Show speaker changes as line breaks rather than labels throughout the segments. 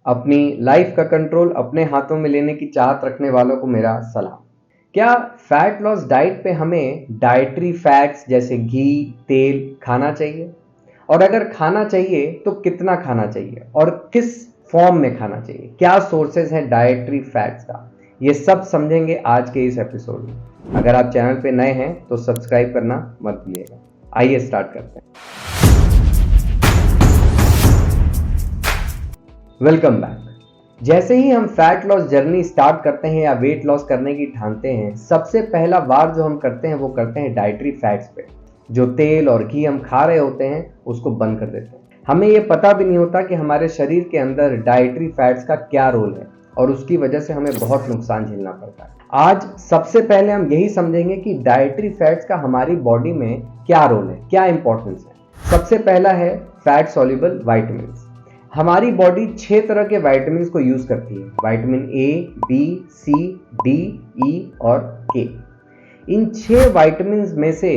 अपनी लाइफ का कंट्रोल अपने हाथों में लेने की चाहत रखने वालों को मेरा सलाम। क्या फैट लॉस डाइट पे हमें डाइटरी फैट्स जैसे घी, तेल खाना चाहिए? और अगर खाना चाहिए तो कितना खाना चाहिए और किस फॉर्म में खाना चाहिए? क्या सोर्सेज है डाइटरी फैट्स का? ये सब समझेंगे आज के इस एपिसोड में। अगर आप चैनल पे नए हैं तो सब्सक्राइब करना मत भूलिएगा। आइए स्टार्ट करते हैं। Welcome back. जैसे ही हम फैट लॉस जर्नी स्टार्ट करते हैं या वेट लॉस करने की ठानते हैं, सबसे पहला वार जो हम करते हैं वो करते हैं डाइटरी फैट्स पे। जो तेल और घी हम खा रहे होते हैं उसको बंद कर देते हैं। हमें ये पता भी नहीं होता कि हमारे शरीर के अंदर डाइटरी फैट्स का क्या रोल है और उसकी वजह से हमें बहुत नुकसान झेलना पड़ता है। आज सबसे पहले हम यही समझेंगे कि डाइटरी फैट्स का हमारी बॉडी में क्या रोल है, क्या इंपॉर्टेंस है। सबसे पहला है फैट सॉल्युबल विटामिन्स। हमारी बॉडी 6 तरह के विटामिन को यूज करती है। Vitamin A, B, C, D, E और के। इन 6 विटामिन में से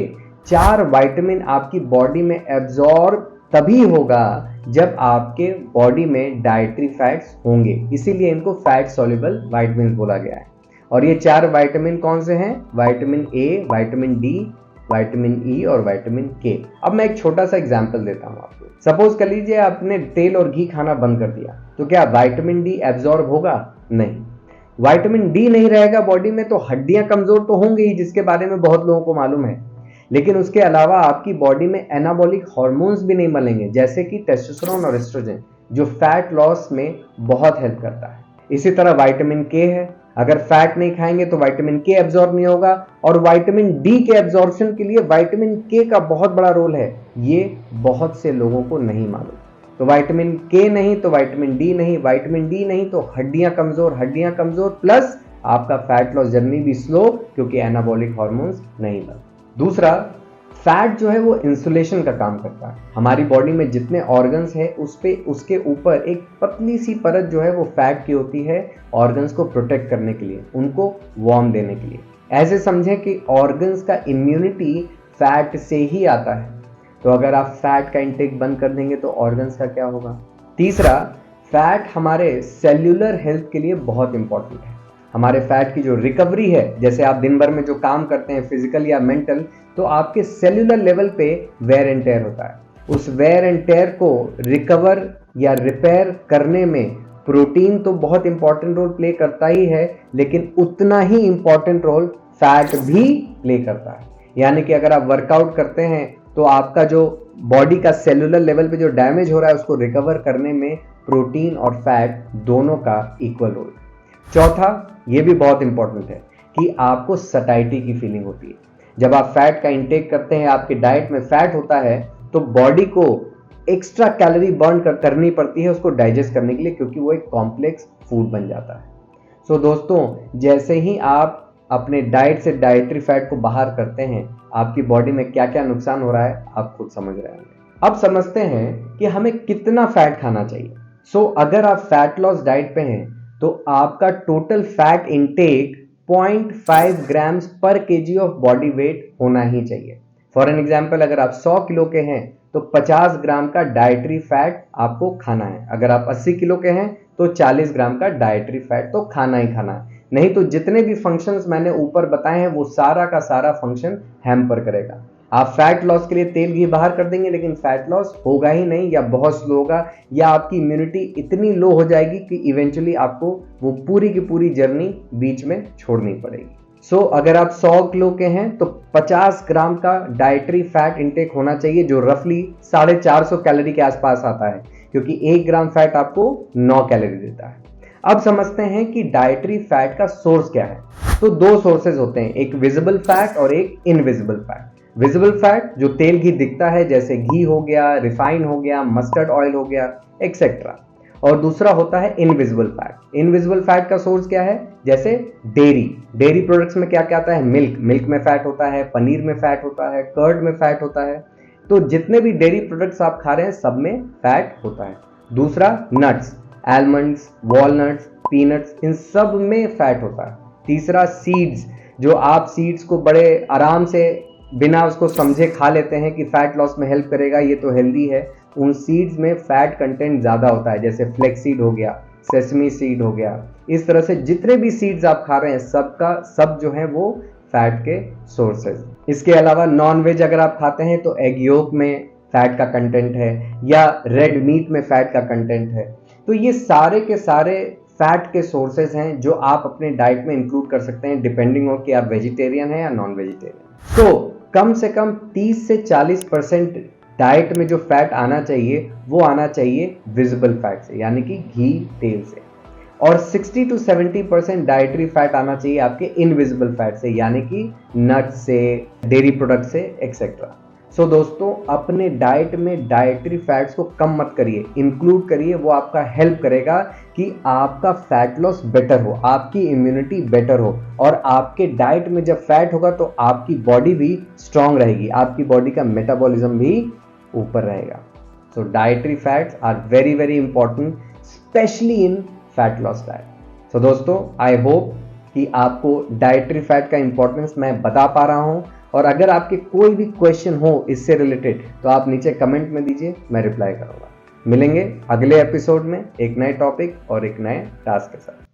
4 विटामिन आपकी बॉडी में एब्जॉर्ब तभी होगा जब आपके बॉडी में डाइटरी फैट्स होंगे, इसीलिए इनको फैट सॉल्युबल विटामिन बोला गया है। और ये 4 विटामिन कौन से हैं? Vitamin A, vitamin D, vitamin E और विटामिन के। अब मैं एक छोटा सा एग्जांपल देता हूं आपको। सपोज कर लीजिए आपने तेल और घी खाना बंद कर दिया, तो क्या विटामिन डी एब्जॉर्ब होगा? नहीं। विटामिन डी नहीं रहेगा बॉडी में तो हड्डियां कमजोर तो होंगी ही, जिसके बारे में बहुत लोगों को मालूम है। लेकिन उसके अलावा आपकी बॉडी में एनाबॉलिक हार्मोन्स भी नहीं बनेंगे, जैसे कि टेस्टोस्टेरोन और एस्ट्रोजन, जो फैट लॉस में बहुत हेल्प करता है। इसी तरह विटामिन के है। अगर फैट नहीं खाएंगे तो विटामिन के एब्जॉर्ब नहीं होगा। और विटामिन डी के एब्जॉर्प्शन के लिए विटामिन के का बहुत बड़ा रोल है, ये बहुत से लोगों को नहीं मालूम। तो विटामिन के नहीं तो विटामिन डी नहीं, विटामिन डी नहीं तो हड्डियां कमजोर प्लस आपका फैट लॉस जर्नी भी स्लो, क्योंकि एनाबॉलिक हार्मोन्स नहीं बन। दूसरा, फैट जो है वो इंसुलेशन का काम करता है। हमारी बॉडी में जितने ऑर्गन्स है उसके ऊपर एक पतली सी परत जो है वो फैट की होती है, ऑर्गन्स को प्रोटेक्ट करने के लिए, उनको वार्म देने के लिए। ऐसे समझें कि ऑर्गन्स का इम्यूनिटी फैट से ही आता है। तो अगर आप फैट का इंटेक बंद कर देंगे तो ऑर्गन्स का क्या होगा? तीसरा, फैट हमारे सेल्यूलर हेल्थ के लिए बहुत इंपॉर्टेंट है। हमारे फैट की जो रिकवरी है, जैसे आप दिन भर में जो काम करते हैं फिजिकल या मेंटल, तो आपके सेल्यूलर लेवल पे वेयर एंड टेयर होता है। उस वेयर एंड टेयर को रिकवर या रिपेयर करने में प्रोटीन तो बहुत इंपॉर्टेंट रोल प्ले करता ही है, लेकिन उतना ही इंपॉर्टेंट रोल फैट भी प्ले करता है। यानी कि अगर आप वर्कआउट करते हैं तो आपका जो बॉडी का सेल्यूलर लेवल पे जो डैमेज हो रहा है उसको रिकवर करने में प्रोटीन और फैट दोनों का इक्वल रोल। चौथा, ये भी बहुत इंपॉर्टेंट है कि आपको सटाइटी की फीलिंग होती है। जब आप फैट का इंटेक करते हैं, आपके डाइट में फैट होता है, तो बॉडी को एक्स्ट्रा कैलोरी बर्न करनी पड़ती है उसको डाइजेस्ट करने के लिए, क्योंकि वो एक कॉम्प्लेक्स फूड बन जाता है। सो दोस्तों, जैसे ही आप अपने डाइट से डाइटरी फैट को बाहर करते हैं, आपकी बॉडी में क्या क्या नुकसान हो रहा है आप खुद समझ रहे होंगे। अब समझते हैं कि हमें कितना फैट खाना चाहिए। अगर आप फैट लॉस डाइट पे हैं तो आपका टोटल फैट इंटेक 0.5 ग्राम्स पर केजी ऑफ बॉडी वेट होना ही चाहिए। फॉर एन एग्जाम्पल, अगर आप 100 किलो के हैं तो 50 ग्राम का डाइटरी फैट आपको खाना है। अगर आप 80 किलो के हैं तो 40 ग्राम का डाइटरी फैट तो खाना ही खाना है। नहीं तो जितने भी फंक्शंस मैंने ऊपर बताए हैं वो सारा का सारा फंक्शन हैम्पर करेगा। आप फैट लॉस के लिए तेल घी बाहर कर देंगे, लेकिन फैट लॉस होगा ही नहीं, या बहुत स्लो होगा, या आपकी इम्यूनिटी इतनी लो हो जाएगी कि इवेंचुअली आपको वो पूरी की पूरी जर्नी बीच में छोड़नी पड़ेगी। अगर आप 100 किलो के हैं तो 50 ग्राम का डाइटरी फैट इंटेक होना चाहिए, जो रफली 450 कैलोरी के आसपास आता है, क्योंकि 1 ग्राम फैट आपको 9 कैलोरी देता है। अब समझते हैं कि डाइटरी फैट का सोर्स क्या है। तो 2 सोर्सेज होते हैं, एक विजिबल फैट और एक इनविजिबल फैट। विजिबल फैट जो तेल घी दिखता है, जैसे घी हो गया, रिफाइन हो गया, मस्टर्ड ऑयल हो गया, एक्सेट्रा। और दूसरा होता है इनविजिबल फैट। इनविजिबल फैट का सोर्स क्या है? जैसे डेयरी प्रोडक्ट्स में क्या क्या आता है? मिल्क में फैट होता है, पनीर में फैट होता है, कर्ड में फैट होता है। तो जितने भी डेयरी प्रोडक्ट्स आप खा रहे हैं सब में फैट होता है। दूसरा, नट्स, आलमंड्स, वॉलनट्स, पीनट्स, इन सब में फैट होता है। तीसरा, सीड्स, जो आप सीड्स को बड़े आराम से बिना उसको समझे खा लेते हैं कि फैट लॉस में हेल्प करेगा, ये तो हेल्दी है, उन सीड्स में फैट कंटेंट ज़्यादा होता है, जैसे फ्लेक्स सीड हो गया, सेसमी सीड हो गया। इस तरह से जितने भी सीड्स आप खा रहे हैं सबका सब जो है वो फैट के सोर्सेज। इसके अलावा नॉन वेज अगर आप खाते हैं तो एग योक में फैट का कंटेंट है या रेड मीट में फैट का कंटेंट है। तो ये सारे के सारे फैट के सोर्सेज हैं जो आप अपने डाइट में इंक्लूड कर सकते हैं, डिपेंडिंग ऑन कि आप वेजिटेरियन हैं या नॉन वेजिटेरियन। तो कम से कम 30 से 40% डाइट में जो फैट आना चाहिए वो आना चाहिए विजिबल फैट से, यानी कि घी तेल से, और 60 to 70% डाइटरी फैट आना चाहिए आपके इनविजिबल फैट से, यानी कि नट से, डेयरी प्रोडक्ट से, एक्सेट्रा। सो दोस्तों, अपने डाइट में डाइटरी फैट्स को कम मत करिए, इंक्लूड करिए। वो आपका हेल्प करेगा कि आपका फैट लॉस बेटर हो, आपकी इम्यूनिटी बेटर हो, और आपके डाइट में जब फैट होगा तो आपकी बॉडी भी स्ट्रांग रहेगी, आपकी बॉडी का मेटाबॉलिज्म भी ऊपर रहेगा। So dietary fats are very very important, specially in fat loss diet. So दोस्तों, आई होप कि आपको डाइटरी फैट का इंपॉर्टेंस मैं बता पा रहा हूं, और अगर आपके कोई भी क्वेश्चन हो इससे रिलेटेड तो आप नीचे कमेंट में दीजिए, मैं रिप्लाई करूंगा। मिलेंगे अगले एपिसोड में एक नए टॉपिक और एक नए टास्क के साथ।